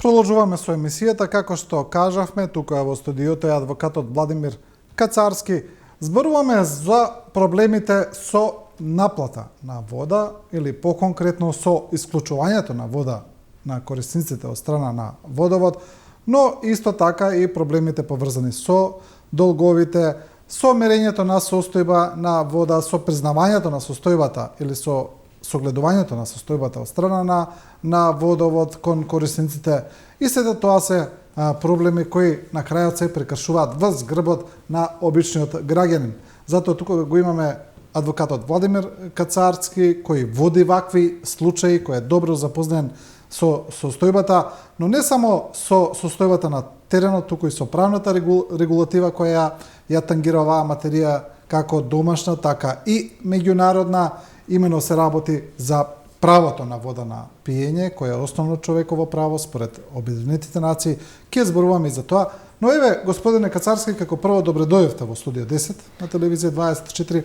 Продолжуваме со емисијата, како што кажавме, тука во студиото е адвокатот Владимир Кацарски. Зборуваме за проблемите со наплата на вода или поконкретно со исклучувањето на вода на корисниците од страна на водовод, но исто така и проблемите поврзани со долговите, со мерењето на состојба на вода, со признавањето на состојбата или со согледувањето на состојбата од страна на водовод кон корисниците, и сето тоа се проблеми кои на крајот се прекршуваат во згрбот на обичниот граѓанин. Затоа тука го имаме адвокатот Владимир Кацарски, кој води вакви случаи, кој е добро запознат со состојбата, но не само со состојбата на теренот, туку и со правната регулатива која ја тангира оваа материја, како домашна, така и меѓународна. Имено се работи за правото на вода на пиење, кој е основно човеково право според Обединетите нации. Ке зборуваме и за тоа. Но еве, господине Кацарски, како прво добре дојдовте во студио 10 на телевизија 24.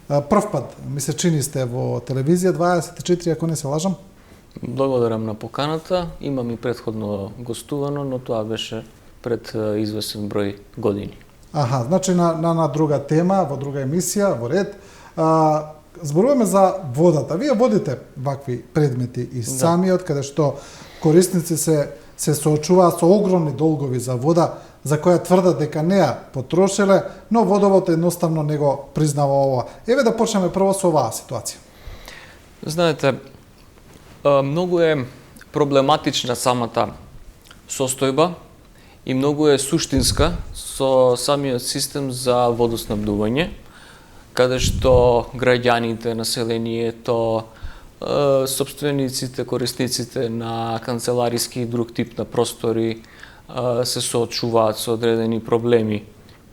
Прв пат ми се чини сте во телевизија 24, ако не се лажам. Благодарам на поканата. Имам и претходно гостувано, но тоа беше пред известен број години. Аха, значи на друга тема, во друга емисија, во ред. Зборуваме за водата. Вие водите вакви предмети и самиот, каде што корисници се соочуваат со огромни долгови за вода, за која тврдат дека не ја потрошеле, но водовод едноставно не го признава ова. Еве да почнеме прво со оваа ситуација. Знаете, многу е проблематична самата состојба и многу е суштинска со самиот систем за водоснабдување, каде што граѓаните, населението, собствениците, корисниците на канцелариски и друг тип на простори се соочуваат со одредени проблеми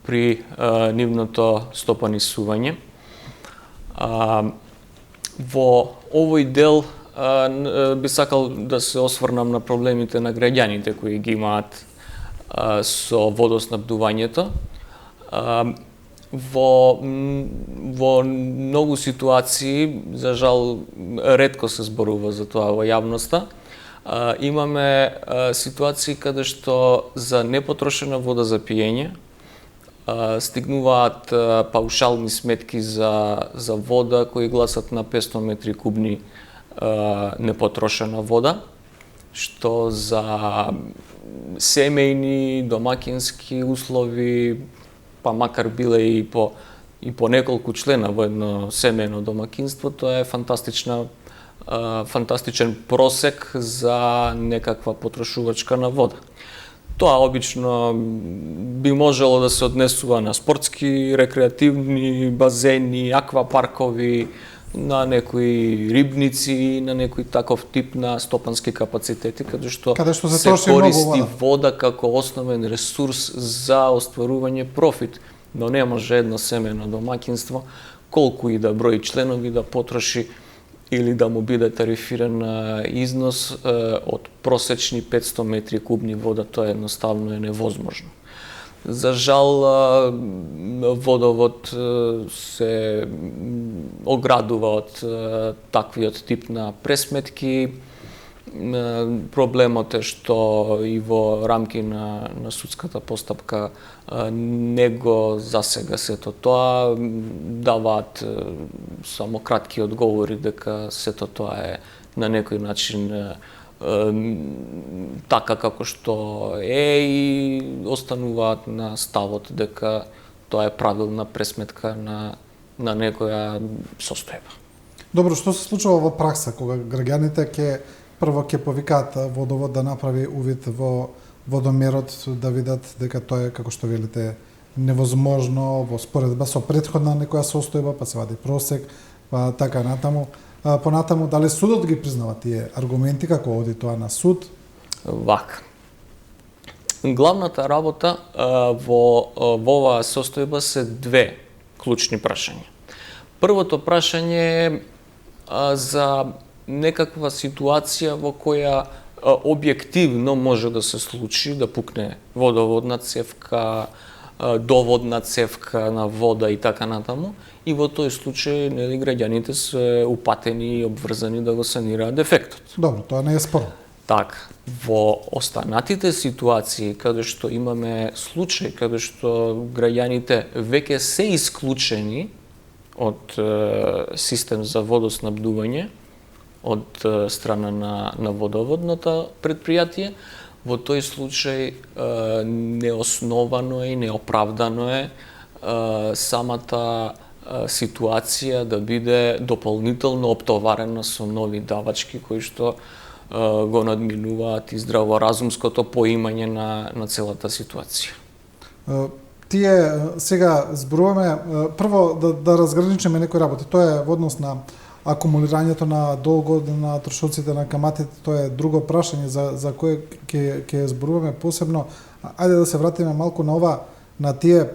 при нивното стопанисување. Во овој дел би сакал да се осврнам на проблемите на граѓаните кои ги имаат со водоснабдувањето. Во многу ситуации, за жал, ретко се зборува за тоа во јавноста. Имаме ситуации каде што за непотрошена вода за пиење стигнуваат паушални сметки за вода кои гласат на 500 метри кубни непотрошена вода, што за семејни, домакински услови, па макар биле и по неколку члена во едно семејно домакинство, тоа е фантастичен просек за некаква потрошувачка на вода. Тоа обично би можело да се однесува на спортски, рекреативни базени, аквапаркови, на некои рибници, на некој таков тип на стопански капацитети, каде што се користи вода како основен ресурс за остварување профит. Но не може едно семејно домакинство, колку и да брои членови, да потроши или да му биде тарифиран износ од просечни 500 метри кубни вода. Тоа едноставно е невозможно. За жал, водовод се оградува од таквиот тип на пресметки. Проблемот е што и во рамки на судската постапка него засега сето тоа, даваат само кратки одговори дека сето тоа е на некој начин така како што е и остануваат на ставот дека тоа е правилна пресметка на некоја состојба. Добро, што се случува во пракса кога граѓаните прво ќе повикаат водовод да направи увид во водомерот, да видат дека тоа е, како што велите, невозможно во споредба со претходна некоја состојба, па се вади просек, па така натаму. Понатаму, дали судот ги признава тие аргументи, како оди тоа на суд? Вака. Главната работа во оваа состојба се две клучни прашања. Првото прашање е за некаква ситуација во која објективно може да се случи да пукне водоводна цевка, доводна цевка на вода и така натаму, и во тој случај граѓаните се упатени и обврзани да го санираат дефектот. Добро, тоа не е спорно. Така, во останатите ситуации каде што имаме случаи каде што граѓаните веќе се исклучени од систем за водоснабдување од страна на водоводното предпријатие, во тој случај неосновано и неоправдано е самата ситуација да биде дополнително оптоварена со нови давачки кои што го надминуваат и здраворазумското поимање на целата ситуација. Тие сега зборуваме прво да разграничиме некои работи. Тоа е во однос на акумулирањето на долгот, на трошоците на каматите, тоа е друго прашање за кое ќе зборуваме посебно. Ајде да се вратиме малку на ова, на тие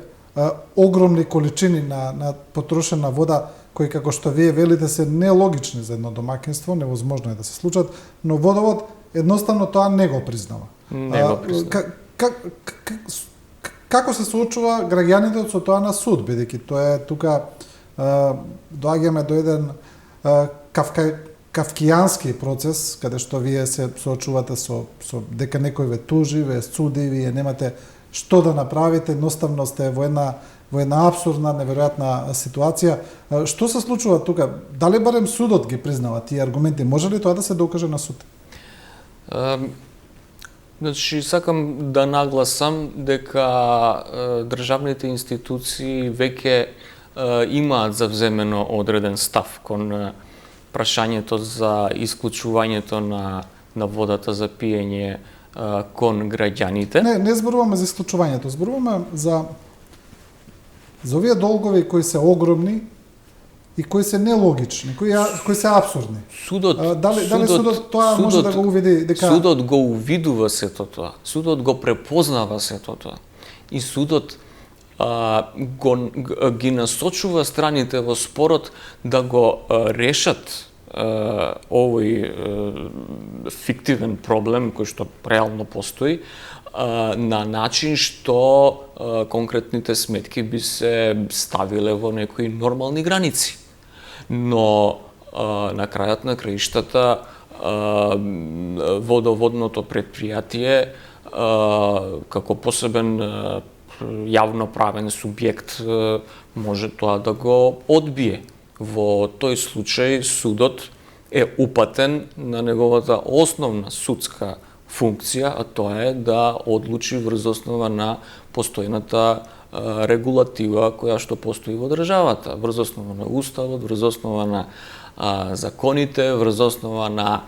огромни количини на потрошена вода, кои, како што вие велите, се нелогични за едно домакинство, невозможно е да се случат, но водовод едноставно тоа не го признава. Не го признава. Како се соочува граѓаните со тоа на суд, бидејќи тоа е тука доаѓаме до еден кавкијански процес, каде што вие се соочувате со дека некој ве тужи, ве суди, вие немате што да направите, едноставно сте во една абсурдна, неверојатна ситуација. Што се случува тука? Дали барем судот ги признава тие аргументи? Може ли тоа да се докаже на суд? Значи, сакам да нагласам дека државните институции веќе имаат завземено одреден став кон прашањето за исклучувањето на водата за пиење кон граѓаните. Не зборуваме за исклучувањето, зборуваме за овие долгови кои се огромни и кои се нелогични, кои се абсурдни. Дали судот тоа може да го увиди дека судот го увидува сето тоа. Судот го препознава сето тоа. И судот ги насочува страните во спорот да го решат овој фиктивен проблем кој што реално постои на начин што конкретните сметки би се ставиле во некои нормални граници. Но на крајот на краиштата водоводното предпријатие како посебен јавноправен субјект може тоа да го одбие. Во тој случај судот е упатен на неговата основна судска функција, а тоа е да одлучи врз основа на постојната регулатива која што постои во државата, врз основа на уставот, врз основа на законите, врз основа на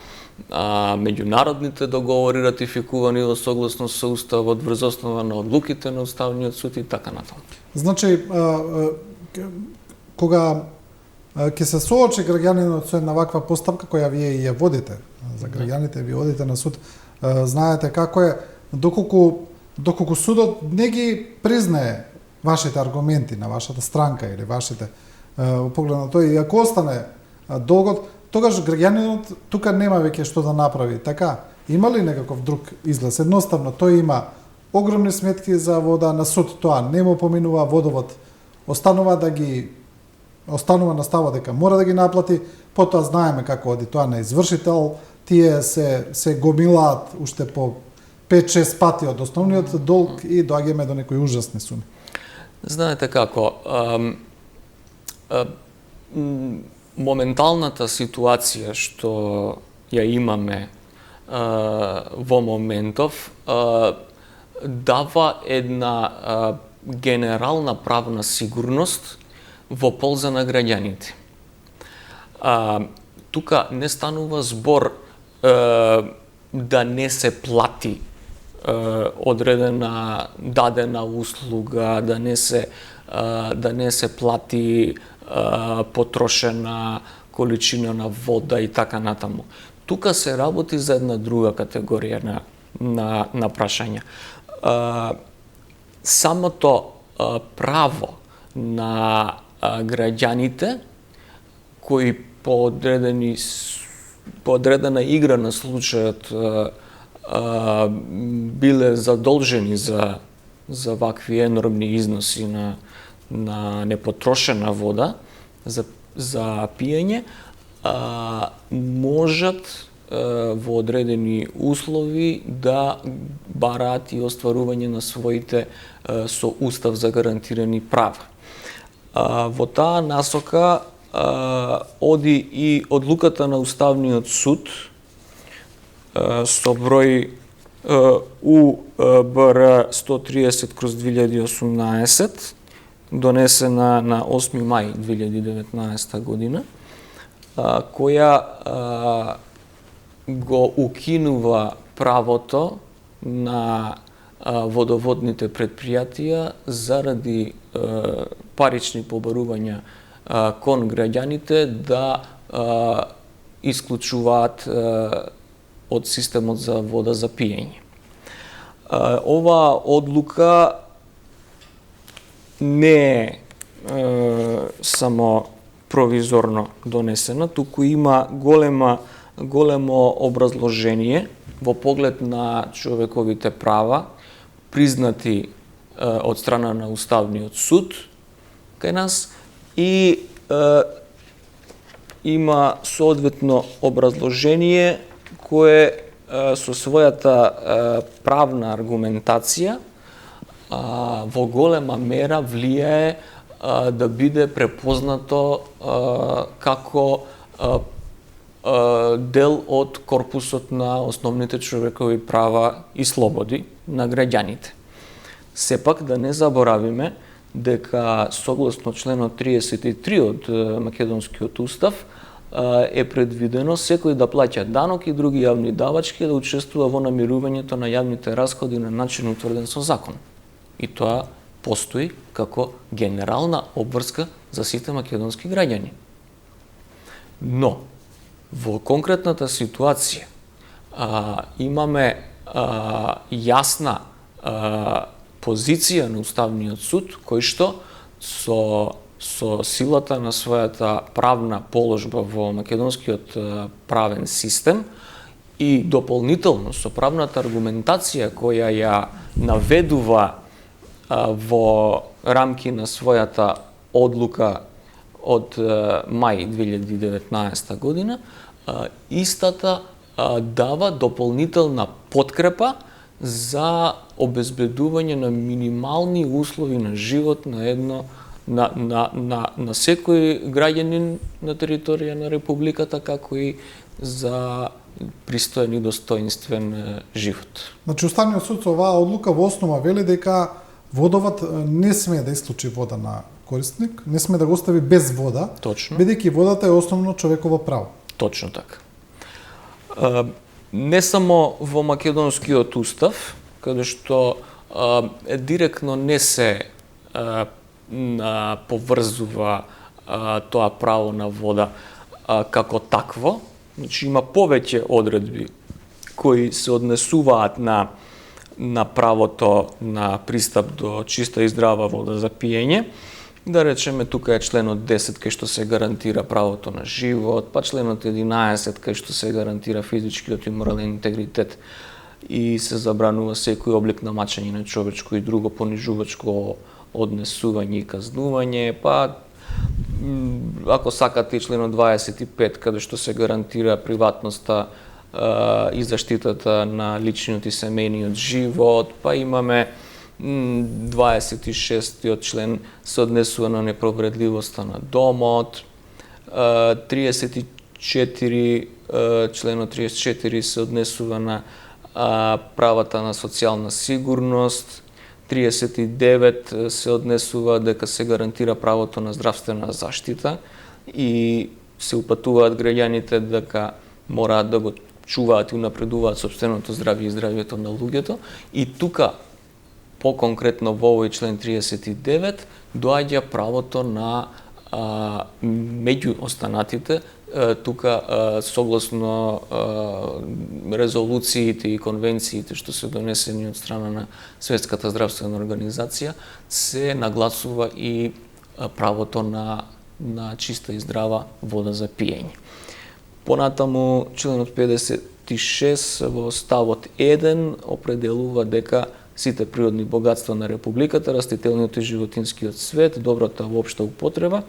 меѓународните договори ратификувани во согласност со уставот, врз основа на одлуките на Уставниот суд и така натаму. Значи, кога ќе се соочи граѓанинот со една ваква постапка која вие ја водите за граѓаните, вие одите на суд, знаете како е, доколку судот не ги признае вашите аргументи на вашата странка или вашите поглед на тој, и ако остане долгот, тогаш граѓанинот тука нема веќе што да направи. Така, има ли некаков друг излез? Едноставно, тој има огромни сметки за вода, на суд тоа не му поминува, водовод останува на става дека мора да ги наплати, потоа знаеме како оди тоа на извршител, тие се гомилаат уште по 5-6 пати од основниот долг и доаѓаме до некои ужасни суми. Знаете како, моменталната ситуација што ја имаме во моментов дава една генерална правна сигурност во полза на граѓаните. Тука не станува збор да не се плати одредена дадена услуга, да не се плати потрошена количина на вода и така натаму. Тука се работи за една друга категорија на прашања. Самото право на граѓаните кои по одредена игра на случајот биле задолжени за вакви енормни износи на непотрошена вода за пиење, можат во одредени услови да бараат и остварување на своите со устав загарантирани права. Во таа насока оди и одлуката на Уставниот суд со број УБР 130/2018, донесена на 8 мај 2019 година, која го укинува правото на водоводните предпријатија заради парични побарувања кон граѓаните да исклучуваат од системот за вода за пиење. Оваа одлука не е само провизорно донесена, туку има големо образложение во поглед на човековите права, признати од страна на Уставниот суд кај нас, и има соодветно образложение кое со својата правна аргументација во голема мера влијае да биде препознато како дел од корпусот на основните човекови права и слободи на граѓаните. Сепак да не заборавиме дека согласно членот 33 од Македонскиот устав е предвидено секој да плаќа данок и други јавни давачки да учествува во намирувањето на јавните расходи на начин утврден со закон. И тоа постои како генерална обврска за сите македонски граѓани. Но, во конкретната ситуација имаме јасна позиција на Уставниот суд, кој што со силата на својата правна положба во македонскиот правен систем и дополнително со правната аргументација која ја наведува во рамки на својата одлука од мај 2019 година, истата дава дополнителна подкрепа за обезбедување на минимални услови на живот на секој граѓанин на територија на Републиката, како и за пристоен и достоинствен живот. Значи, Уставниот суд со оваа одлука во основа вели дека водовод не смее да исклучи вода на корисник, не смее да го остави без вода, Точно. бидејќи водата е основно човеково право. Точно така. Не само во македонскиот устав, каде што директно не се поврзува тоа право на вода како такво, значи има повеќе одредби кои се однесуваат на правото на пристап до чиста и здрава вода за пиење. Да речеме, тука е членот 10 кај што се гарантира правото на живот, па членот 11 кај што се гарантира физичкиот и морален интегритет и се забранува секој облик на мачење на човечко и друго понижувачко однесување и казнување, па ако сакате и членот 25 каде што се гарантира приватноста и заштитата на личниот и семејниот живот, па имаме 26-тиот член се однесува на неповредливоста на домот, 34 членот 34 се однесува на правата на социјална сигурност, 39 се однесува дека се гарантира правото на здравствена заштита и се упатуваат граѓаните дека мораат да го чуваат и унапредуваат сопственото здравје и здравјето на луѓето. И тука, по-конкретно во овој член 39, доаѓа правото на меѓу останатите, тука согласно резолуциите и конвенциите што се донесени од страна на Светската здравствена организација, се нагласува и правото на чиста и здрава вода за пиење. Понатаму, членот 56 во ставот 1 определува дека сите природни богатства на Републиката, растителниот и животинскиот свет, добрата воопшта употреба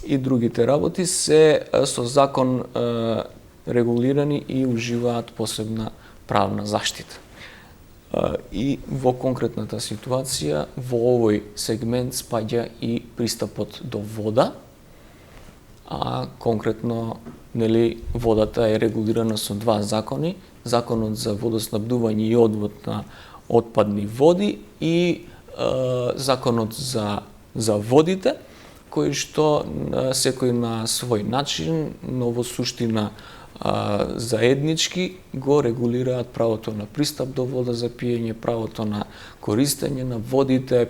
и другите работи се со закон регулирани и уживаат посебна правна заштита. И во конкретната ситуација, во овој сегмент спаѓа и пристапот до вода, а конкретно водата е регулирана со два закони: Законот за водоснабдување и одвод на отпадни води и Законот за водите, кој што секој на свој начин, но во суштина заеднички го регулираат правото на пристап до вода за пиење, правото на користење на водите.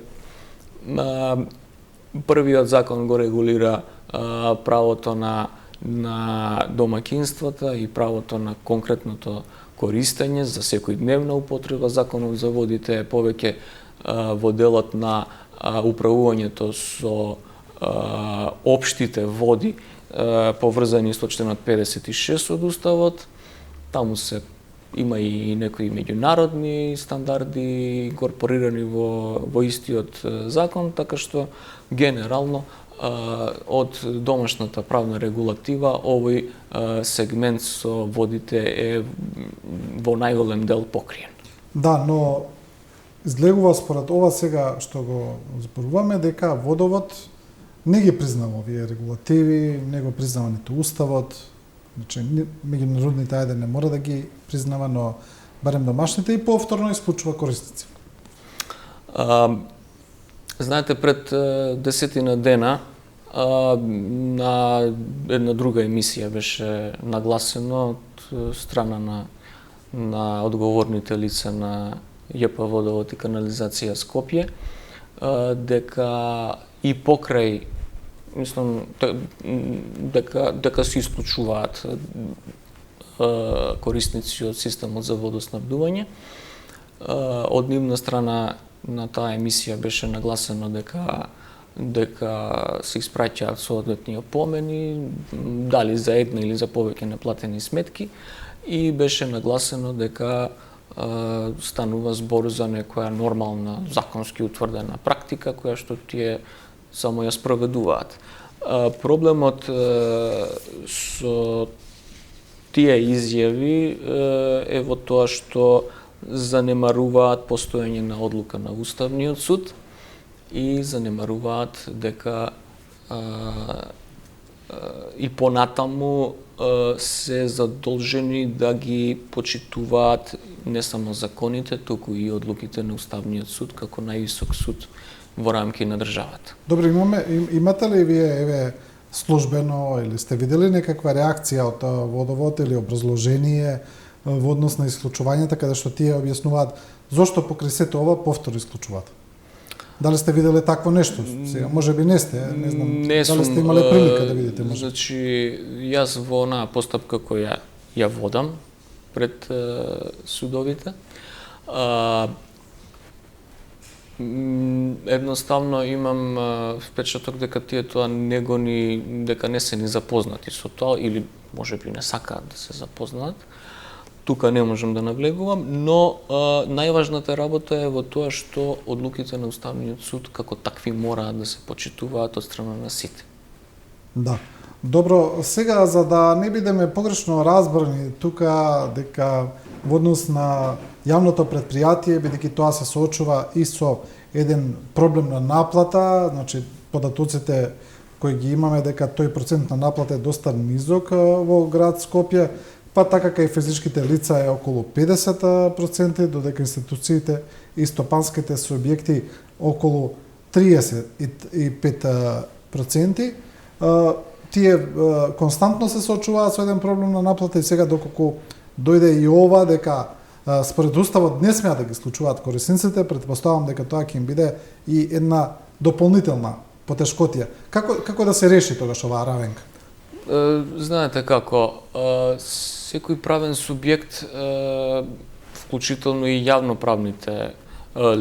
Првиот закон го регулира правото на домаќинствата и правото на конкретното користење за секојдневна употреба. Законот за водите е повеќе во делот на управувањето со општите води, поврзани со членот 56 од Уставот. Таму има и некои меѓународни стандарди инкорпорирани во истиот закон, така што генерално од домашната правна регулатива овој сегмент со водите е во најголем дел покриен. Да, но изгледува според ова сега што го зборуваме дека водовод не ги признава овие регулативи, не го признава ниту Уставот, значи меѓународните ајде не мора да ги признава, но барем домашните и повторно исклучува корисници. Знаете, пред 10 дена на една друга емисија беше нагласено од страна на одговорните лица на ЈП Водовод и канализација Скопје дека и покрај, мислам, дека се исклучуваат корисници од системот за водоснабдување. Од нивна страна на таа емисија беше нагласено дека се испраќаат соодветни опомени, дали за една или за повеќе неплатени сметки, и беше нагласено дека станува збор за некоја нормална законски утврдена практика која што тие само ја спроведуваат. Проблемот со тие изјави е во тоа што занемаруваат постоење на одлука на Уставниот суд и занемаруваат дека и понатаму се задолжени да ги почитуваат не само законите, туку и одлуките на Уставниот суд како највисок суд во рамки на државата. Добре, имате ли вие службено или сте видели некаква реакција од Водовод или образложение во однос на исклучувањата, каде што тие објаснуваат зошто покрај сето ова повторно исклучуваат? Дали сте виделе такво нешто? Сега можеби не сте, не знам, дали сте имале прилика да видите може? Значи, јас во онаа постапка која ја водам пред судовите, едноставно имам впечаток дека тие тоа дека не се ни запознати со тоа, или можеби не сакаат да се запознаат. Тука не можам да навлегувам, но најважната работа е во тоа што одлуките на Уставниот суд како такви мораат да се почитуваат од страна на сите. Да. Добро, сега за да не бидеме погрешно разбрани тука дека во однос на јавното предпријатие, бидејќи тоа се соочува и со еден проблем на наплата, значи податоците кои ги имаме дека тој процент на наплата е доста низок во град Скопје, па така кај физичките лица е околу 50%, додека институциите и стопанските субјекти околу 35%. Тие константно се соочуваат со еден проблем на наплата и сега доколку дојде и ова дека според Уставот не смеат да ги случуваат корисниците, претпоставам дека тоа ќе им биде и една дополнителна потешкотија. Како да се реши тогаш оваа равенка? Знаете како, секој правен субјект, вклучително и јавноправните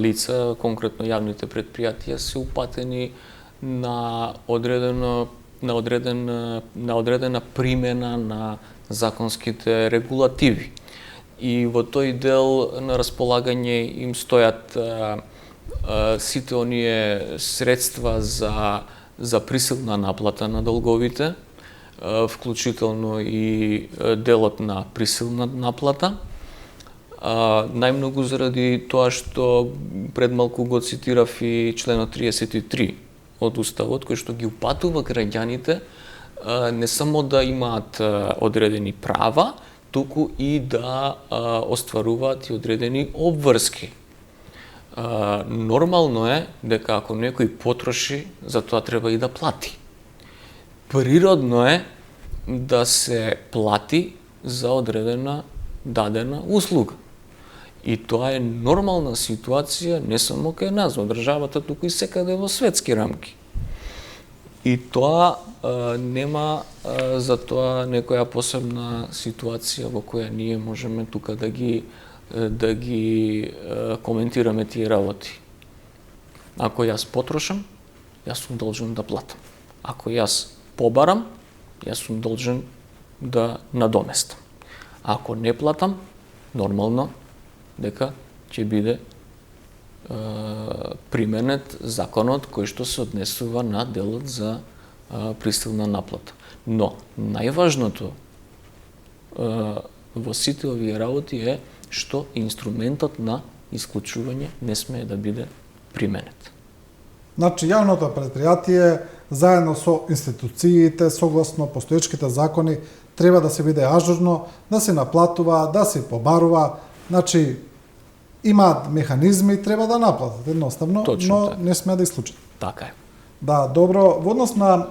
лица, конкретно јавните предпријатија, се упатени на одредена примена на законските регулативи. И во тој дел на располагање им стојат сите оние средства за присилна наплата на долговите, вклучително и делот на присилна наплата. Најмногу заради тоа што пред малку го цитирав и членот 33 од Уставот, кој што ги упатува граѓаните не само да имаат одредени права, туку и да остваруваат и одредени обврски. Нормално е дека ако некој потроши, за тоа треба и да плати. Природно е да се плати за одредена дадена услуга. И тоа е нормална ситуација не само кај нас во државата, туку и секаде во светски рамки. И тоа нема за тоа некоја посебна ситуација во која ние можеме тука да ги коментираме тие работи. Ако јас потрошам, јас сум должен да платам. Ако јас побарам, јас сум должен да надоместам. Ако не платам, нормално дека ќе биде применет законот кој што се однесува на делот за присилна наплата. Но најважното во сите овие работи е што инструментот на исклучување не смее да биде применет. Значи, јавното предпријатие, заедно со институциите, согласно постоечките закони, треба да се биде ажурно, да се наплатува, да се побарува. Значи, имаат механизми, треба да наплатат едноставно, Точно но така. не смее да исклучат. Така е. Да, добро. Во однос на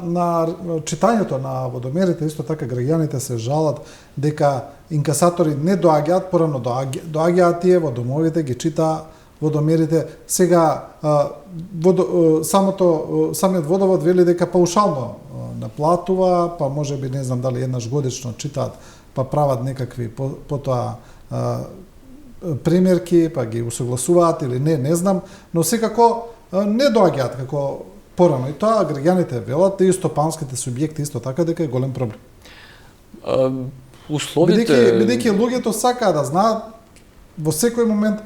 читањето на водомерите, исто така граѓаните се жалат дека инкасатори не доаѓаат, порано доаѓаат тие во домовите, ги чита водомерите. Сега самиот водовод вели дека паушално наплатува, па можеби не знам дали еднаш годишно читаат, па прават некакви потоа примерки, па ги усогласуваат или не знам, но секако не доаѓаат како порано. И тоа граѓаните велат, и стопанските субјекти исто така дека е голем проблем. Условите... Бидејќи луѓето сакаат да знаат во секој момент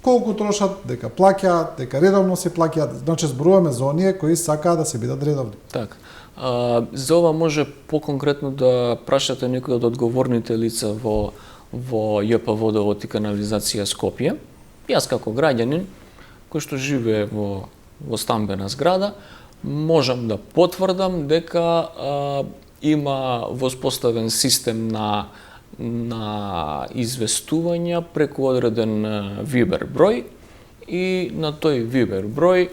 колку трошат, дека плаќаат, дека редовно се плаќаат. Значи зборуваме за оние кои сакаат да се бидат редовни. Така. За ова може поконкретно да прашате некој од одговорните лица во ЈП Водовод и канализација Скопје. Јас како граѓанин кој што живее во стамбена зграда, можам да потврдам дека има воспоставен систем на известувања преку одреден Вибер број и на тој Вибер број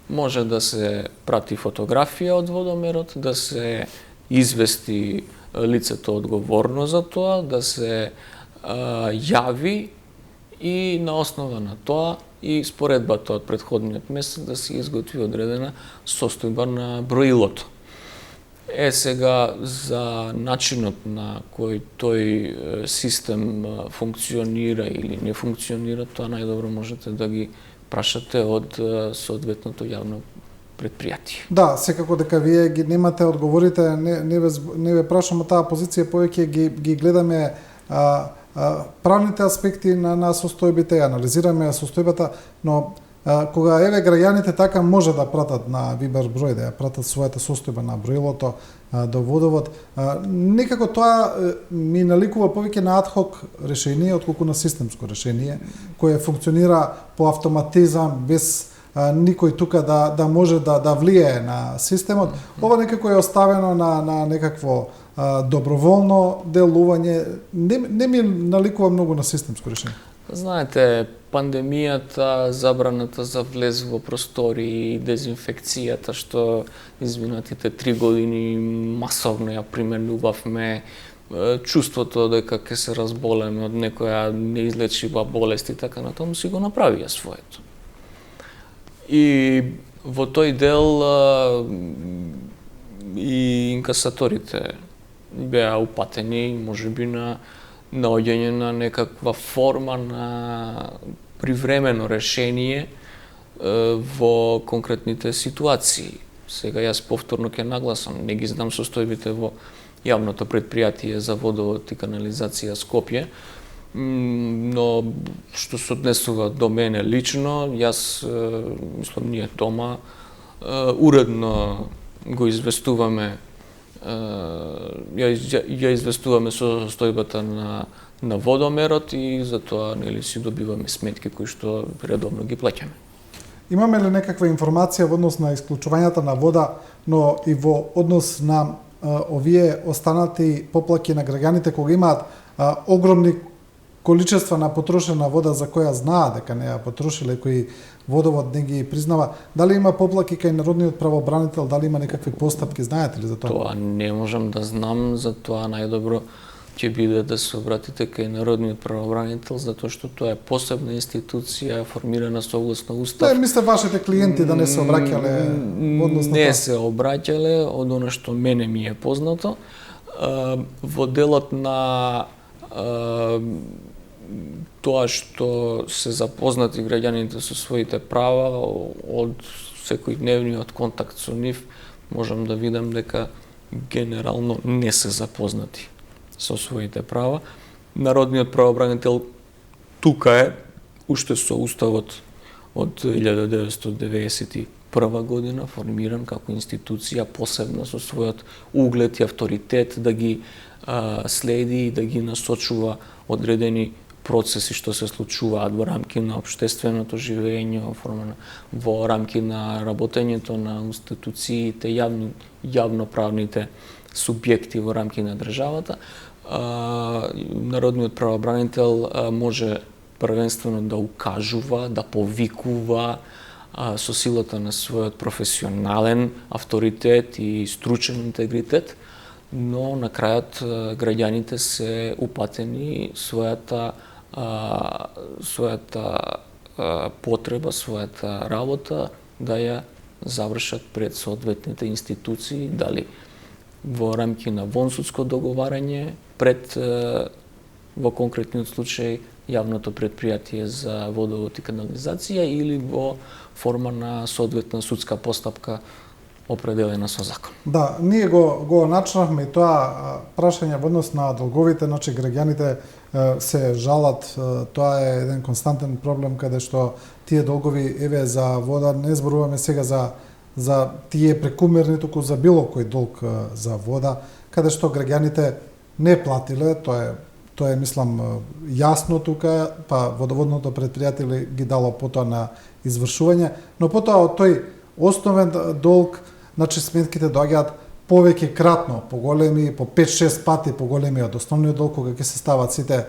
може да се прати фотографија од водомерот, да се извести лицето одговорно за тоа, да се јави и на основа на тоа и споредбата од претходниот месец да се изготви одредена состојба на броилото. Сега за начинот на кој тој систем функционира или не функционира, тоа најдобро можете да ги прашате од соодветното јавно предпријатие. Да, секако дека вие ги немате одговорите, не ве прашаме таа позиција, повеќе ги гледаме правните аспекти на состојбите, анализираме состојбата, но кога еве граѓаните така може да пратат на Вибер број, да ја пратат својата состојба на броилото до водовод, некако тоа ми наликува повеќе на адхок решение отколку на системско решение кое функционира по автоматизам без никој тука да може да влијае на системот. Ова некако е оставено на некакво доброволно делување, не ми наликува многу на системско решение. Знаете, пандемијата, забраната за влез во простори, дезинфекцијата што изминатите 3 години масовно ја применувавме, чувството дека ќе се разболеме од некоја неизлечива болест и така натаму си го направија своето. И во тој дел и инкасаторите беа упатени можеби на наоѓање на некаква форма на привремено решение во конкретните ситуации. Сега јас повторно ќе нагласам, не ги знам состојбите во јавното предпријатие за водовод и канализација Скопје, но што се однесува до мене лично, јас мислам ние дома уредно го известуваме ја известуваме со состојбата на водомерот и затоа нели си добиваме сметки кои што редовно ги плаќаме. Имаме ли некаква информација во однос на исклучувањата на вода, но и во однос на овие останати поплаки на граѓаните кога имаат огромни количества на потрошена вода за која знаат дека не ја потрошиле, кои водовод не ги признава? Дали има поплаки кај народниот правобранител, дали има некакви постапки, знаете ли за тоа? Тоа не можам да знам, за тоа најдобро ќе биде да се обратите кај народниот правобранител, затоа што тоа е посебна институција формирана согласно устав. Не, мисле вашите клиенти да не се обраќале во однос на Не тоа? се обраќале, од она што мене ми е познато. Во делот на тоа што се запознати граѓаните со своите права, од секојдневниот контакт со нив, можам да видам дека генерално не се запознати со своите права. Народниот правобранител тука е, уште со уставот од 1991 година, формиран како институција посебна со својот углед и авторитет да ги следи и да ги насочува одредени процеси што се случуваат во рамки на општественото живење, во рамки на работењето на институциите, јавноправните субјекти во рамки на државата. Народниот правобранител може првенствено да укажува, да повикува со силата на својот професионален авторитет и стручен интегритет, но на крајот граѓаните се упатени својата потреба, својата работа да ја завршат пред соодветните институции, дали во рамки на вонсудско договарање, пред во конкретниот случај јавното предпријатие за водовод и канализација или во форма на соодветна судска постапка определена со закон. Да, ние го начнавме и тоа прашање во однос на долговите, значи граѓаните се жалат, тоа е еден константен проблем каде што тие долгови еве за вода, не зборуваме сега за тие прекумерни, туку за било кој долг за вода, каде што граѓаните не платиле, тоа е мислам јасно тука, па водоводното предпријатие ги дало потоа на извршување, но потоа од тој основен долг, значи сметките доаѓаат повеќе кратно, поголеми, по 5-6 пати поголеми од основниот долг, кога ќе се стават сите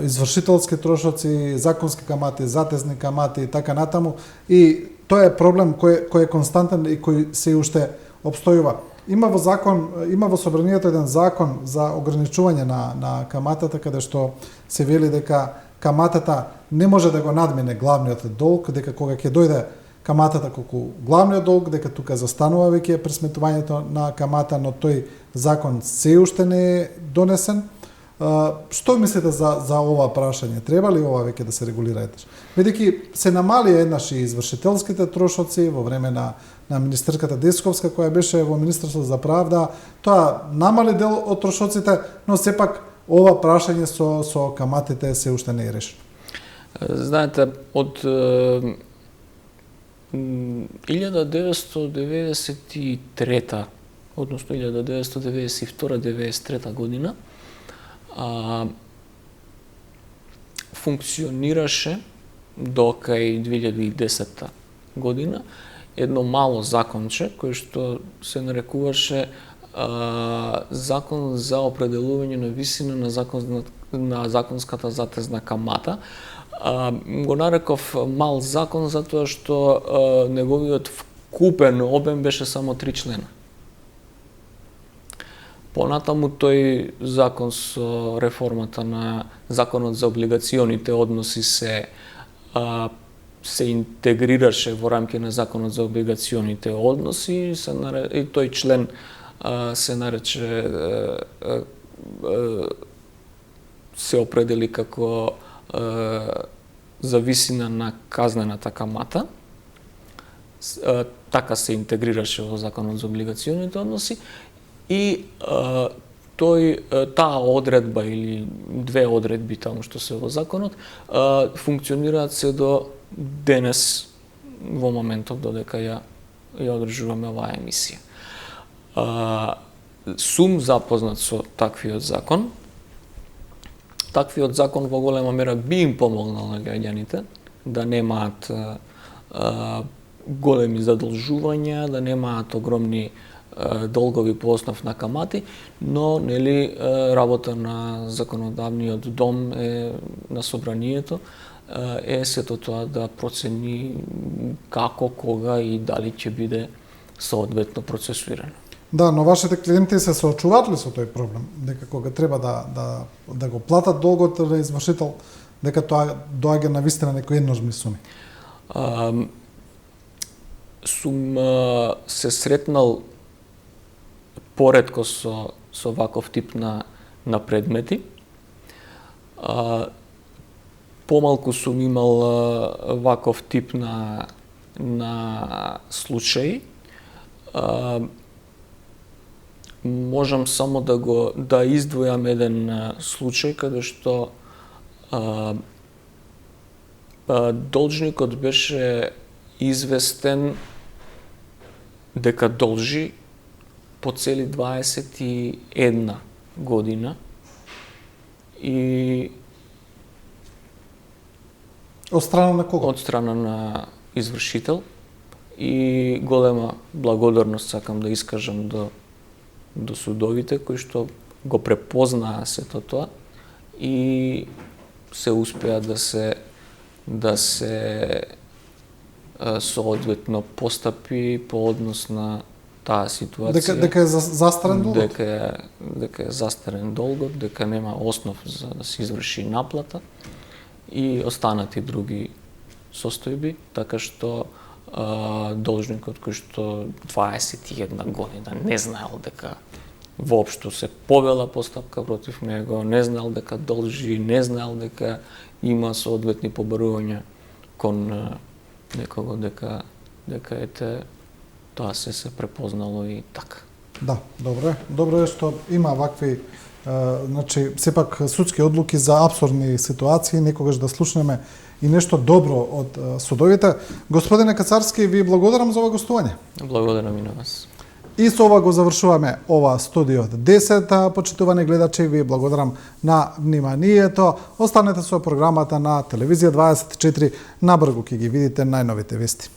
извршителски трошоци, законски камати, затезни камати и така натаму. И тоа е проблем кој е константен и кој се уште обстојува. Има во собранието еден закон за ограничување на каматата, каде што се вели дека каматата не може да го надмине главниот долг, дека кога ќе дојде каматата колку главниот долг, дека тука застанува веќе пресметувањето на камата, но тој закон се уште не е донесен. Што мислите за ова прашање? Треба ли ова веќе да се регулира еднаш? Бидејќи се намали еднаш и извршителските трошоци во време на министерката Десковска, која беше во Министерството за правда, тоа намали дел од трошоците, но сепак ова прашање со каматите се уште не е решено. Знаете, од 1993, односно 1992-1993 година, функционираше до кај 2010 година едно мало законче кој што се нарекуваше закон за определување на висина на законската затезна камата. Го нареков мал закон затоа што неговиот вкупен обем беше само 3 члена. Понатаму тој закон со реформата на законот за облигационите односи се интегрираше во рамки на законот за облигационите односи и тој член се нарече се определи како за висина на казнената камата. Така се интегрираше во законот за облигационите односи и таа одредба или две одредби таму што се во законот функционираат се до денес во моментот додека ја одржуваме оваа емисија. сум запознат со таквиот закон. Таквиот закон во голема мера би им помогнал на граѓаните да немаат големи задолжувања, да немаат огромни долгови по основ на камати, но нели работа на законодавниот дом на собранието е сето тоа да процени како, кога и дали ќе биде соодветно процесуирано. Да, но вашите клиенти се соочуваат ли со тој проблем? Дека кога треба да го платат долгот на извршител, дека тоа доаѓа на вистина некои еножни суми? Сум се сретнал поретко со ваков тип на предмети. Помалку сум имал ваков тип на случаи. Можам само да издвојам еден случај каде што должникот беше известен дека должи по цели 21 година и Од страна на кого? од страна на извршител, и голема благодарност сакам да искажам до судовите кои што го препознаа сето тоа и се успеа да се соодветно постапи по однос на таа ситуација. Дека е застарен долгот? Дека е застарен долгот, дека нема основ за да се изврши наплата и останати други состојби, така што должникот кој што 21 година не знаел дека воопшто се повела постапка против него, не знаел дека должи, не знаел дека има соодветни побарувања кон некого, дека ете тоа се препознало и така. Да, добре. Добро е што има вакви значи сепак судски одлуки за апсурдни ситуации, некогаш да слушнеме и нешто добро од судовите. Господине Кацарски, ви благодарам за ова гостување. Благодарам и на вас. И со ова го завршуваме ова студио 10. Почитувани гледачи, ви благодарам на вниманието. Останете со програмата на Телевизија 24, набрзо ќе ги видите најновите вести.